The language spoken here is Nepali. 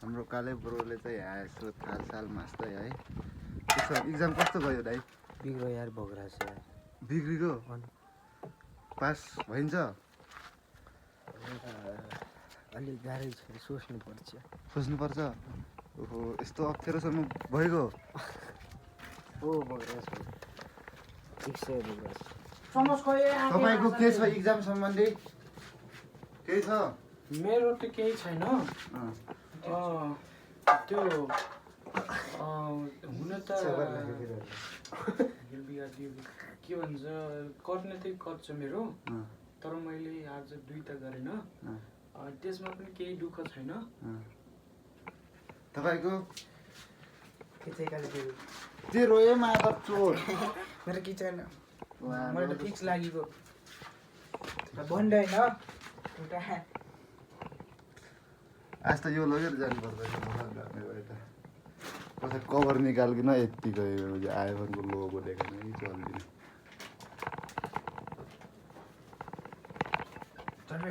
हाम्रो काले ब्रोले चाहिँ यहाँ यसो थाल मास्दै है। त्यसो इक्जाम कस्तो गयो दाइ? बिग्रो यार भोग्रा छ यार। बिग्रिगयो? पास भइन्छ? अलिक गाह्रै छ, सोच्नुपर्छ। सोच्नुपर्छ? ओहो यस्तो अप्ठ्यारोसम्म भइगयो? ओ भोग्रा छ, ठिक छ भोग्रा छ। तपाईँको के छ इक्जाम सम्बन्धी? केही छ? मेरो त केही छैन। त्यो हुन त के भन्छ गर्ने चाहिँ गर्छ मेरो, तर मैले आज 2 त गरेन। त्यसमा पनि केही दुःख छैन। तपाईँको के चाहिँ काले तेरो ए मादर चोर। मेरो के छैन, मलाई त फिक्स लागेको भन्दैन एउटा। आज त यो लगेर जानुपर्छ कभर निकालिकन यत्तिको आइफोनको लोगो देखाउने चलिदिने।